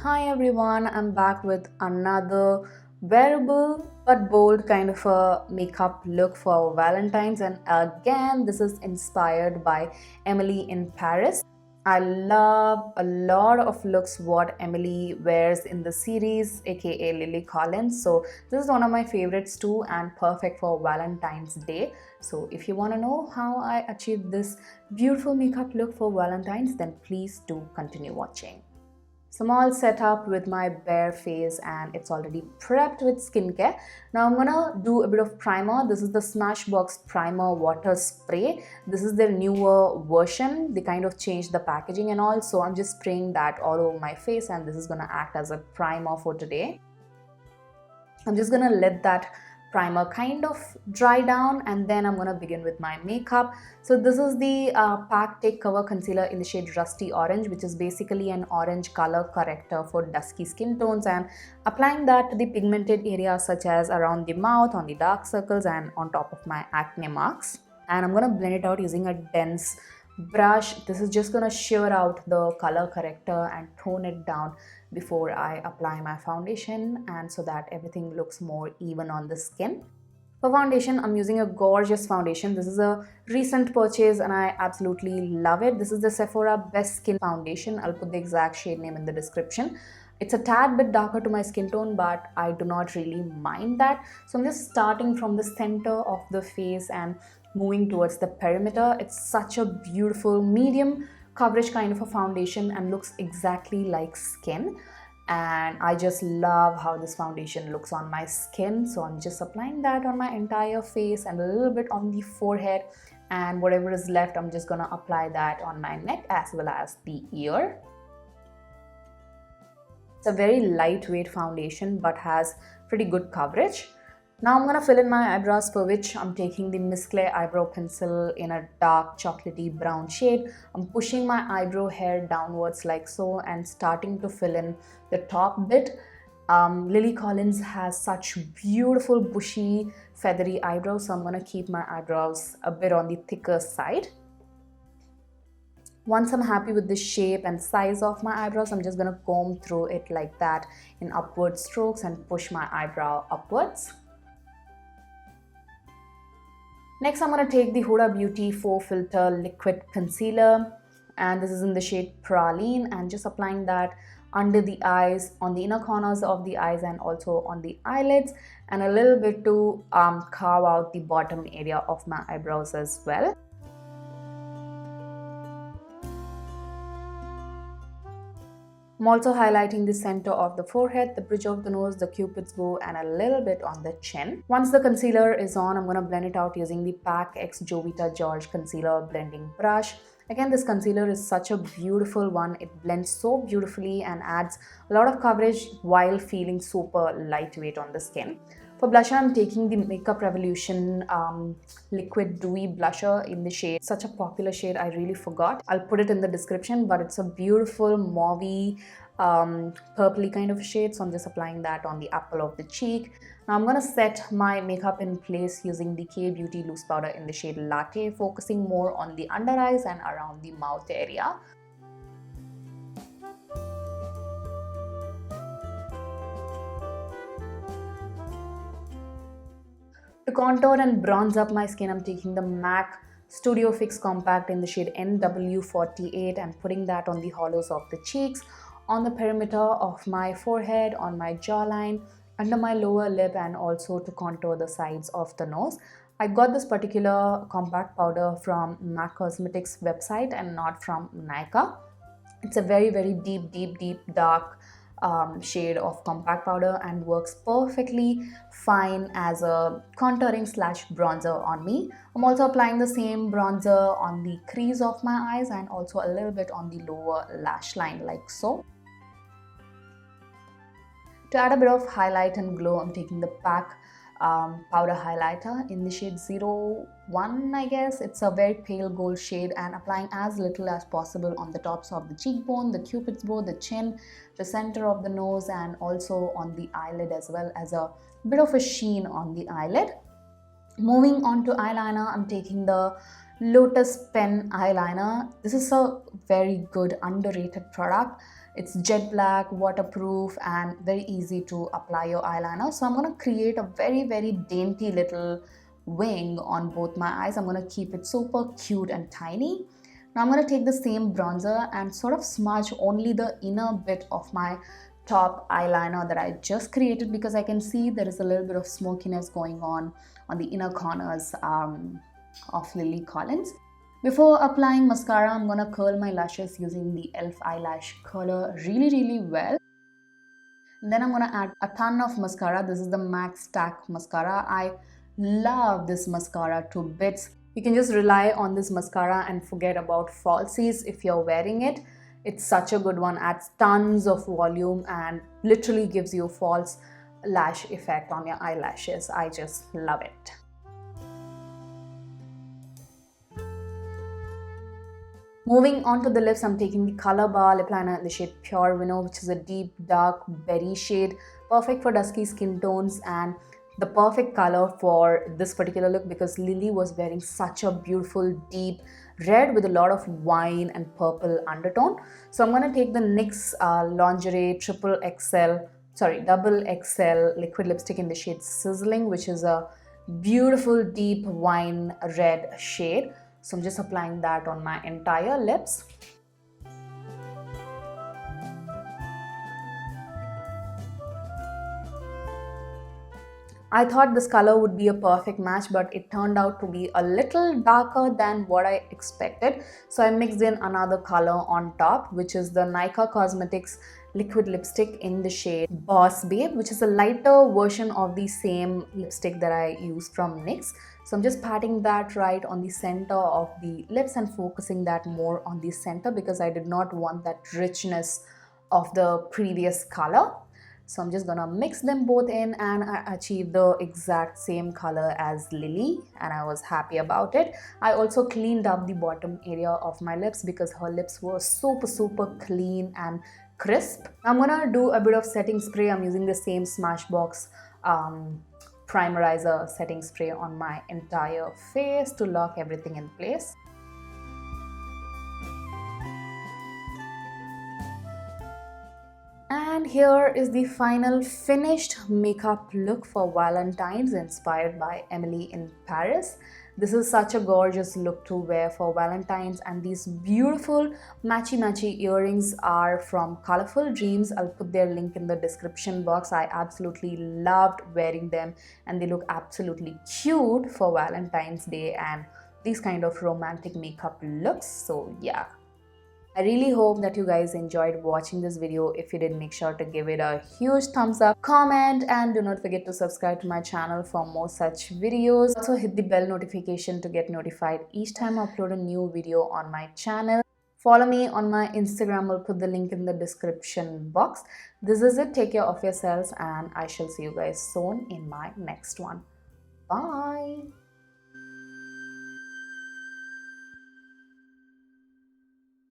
Hi everyone, I'm back with another wearable but bold kind of a makeup look for Valentine's, and again this is inspired by Emily in Paris. I love a lot of looks what Emily wears in the series, aka Lily Collins. So this is one of my favorites too and perfect for Valentine's Day. So if you want to know how I achieved this beautiful makeup look for Valentine's, then please do continue watching. So I'm all set up with my bare face and it's already prepped with skincare. Now I'm gonna do a bit of primer. This is the Smashbox Primer Water Spray. This is their newer version. They kind of changed the packaging and all. So I'm just spraying that all over my face and this is gonna act as a primer for today. I'm just gonna let that primer kind of dry down and then I'm gonna begin with my makeup. So this is the Pack Take Cover Concealer in the shade Rusty Orange, which is basically an orange color corrector for dusky skin tones, and applying that to the pigmented areas such as around the mouth, on the dark circles and on top of my acne marks. And I'm gonna blend it out using a dense brush. This is just gonna shear out the color corrector and tone it down before I apply my foundation, and so that everything looks more even on the skin. For foundation, I'm using a gorgeous foundation. This is a recent purchase and I absolutely love it. This is the Sephora Best Skin Foundation. I'll put the exact shade name in the description. It's a tad bit darker to my skin tone, but I do not really mind that. So I'm just starting from the center of the face and moving towards the perimeter. It's such a beautiful medium coverage kind of a foundation and looks exactly like skin, and I just love how this foundation looks on my skin. So I'm just applying that on my entire face and a little bit on the forehead, and whatever is left I'm just gonna apply that on my neck as well as the ear. It's a very lightweight foundation but has pretty good coverage. Now I'm gonna fill in my eyebrows, for which I'm taking the Miss Clay eyebrow pencil in a dark chocolatey brown shade. I'm pushing my eyebrow hair downwards like so and starting to fill in the top bit. Lily Collins has such beautiful bushy feathery eyebrows, so I'm gonna keep my eyebrows a bit on the thicker side. Once I'm happy with the shape and size of my eyebrows, I'm just gonna comb through it like that in upward strokes and push my eyebrow upwards. Next, I'm going to take the Huda Beauty 4 Filter Liquid Concealer, and this is in the shade Praline, and just applying that under the eyes, on the inner corners of the eyes and also on the eyelids, and a little bit to carve out the bottom area of my eyebrows as well. I'm also highlighting the center of the forehead, the bridge of the nose, the cupid's bow and a little bit on the chin. Once the concealer is on, I'm going to blend it out using the PAC X Jovita George Concealer Blending Brush. Again, this concealer is such a beautiful one. It blends so beautifully and adds a lot of coverage while feeling super lightweight on the skin. For blusher, I'm taking the Makeup Revolution Liquid Dewy Blusher in the shade, such a popular shade, I really forgot. I'll put it in the description, but it's a beautiful mauvey, purpley kind of shade. So I'm just applying that on the apple of the cheek. Now I'm going to set my makeup in place using the K Beauty Loose Powder in the shade Latte, focusing more on the under eyes and around the mouth area. To contour and bronze up my skin, I'm taking the MAC Studio Fix Compact in the shade NW48 and putting that on the hollows of the cheeks, on the perimeter of my forehead, on my jawline, under my lower lip, and also to contour the sides of the nose. I got this particular compact powder from MAC Cosmetics website and not from Nykaa. It's a very deep dark shade of compact powder and works perfectly fine as a contouring / bronzer on me. I'm also applying the same bronzer on the crease of my eyes and also a little bit on the lower lash line like so. To add a bit of highlight and glow, I'm taking the PAC powder highlighter in the shade 01, I guess. It's a very pale gold shade, and applying as little as possible on the tops of the cheekbone, the cupid's bow, the chin, the center of the nose, and also on the eyelid, as well as a bit of a sheen on the eyelid. Moving on to eyeliner, I'm taking the Lotus pen eyeliner. This is a very good underrated product. It's jet black, waterproof, and very easy to apply your eyeliner. So I'm going to create a very dainty little wing on both my eyes. I'm going to keep it super cute and tiny. Now I'm going to take the same bronzer and sort of smudge only the inner bit of my top eyeliner that I just created, because I can see there is a little bit of smokiness going on the inner corners of Lily Collins. Before applying mascara, I'm gonna curl my lashes using the e.l.f. eyelash curler really well. And then I'm gonna add a ton of mascara. This is the Macstack mascara. I love this mascara to bits. You can just rely on this mascara and forget about falsies if you're wearing it. It's such a good one, adds tons of volume and literally gives you false lash effect on your eyelashes. I just love it. Moving on to the lips, I'm taking the Color Bar lip liner in the shade Pure Winnow, which is a deep dark berry shade, perfect for dusky skin tones and the perfect color for this particular look, because Lily was wearing such a beautiful deep red with a lot of wine and purple undertone. So I'm going to take the NYX Lingerie double XL liquid lipstick in the shade Sizzling, which is a beautiful deep wine red shade. So I'm just applying that on my entire lips. I thought this color would be a perfect match, but it turned out to be a little darker than what I expected. So I mixed in another color on top, which is the Nykaa Cosmetics liquid lipstick in the shade Boss Babe, which is a lighter version of the same lipstick that I used from NYX. So I'm just patting that right on the center of the lips and focusing that more on the center, because I did not want that richness of the previous color. So I'm just gonna mix them both in, and I achieved the exact same color as Lily, and I was happy about it. I also cleaned up the bottom area of my lips because her lips were super clean and crisp. I'm gonna do a bit of setting spray. I'm using the same Smashbox primerizer setting spray on my entire face to lock everything in place. And here is the final finished makeup look for Valentine's, inspired by Emily in Paris. This is such a gorgeous look to wear for Valentine's, and these beautiful matchy earrings are from Colorful Dreams. I'll put their link in the description box. I absolutely loved wearing them, and they look absolutely cute for Valentine's Day and these kind of romantic makeup looks. So yeah, I really hope that you guys enjoyed watching this video. If you did, make sure to give it a huge thumbs up, comment, and do not forget to subscribe to my channel for more such videos. Also hit the bell notification to get notified each time I upload a new video on my channel. Follow me on my Instagram. I'll put the link in the description box. This is it. Take care of yourselves, and I shall see you guys soon in my next one. Bye.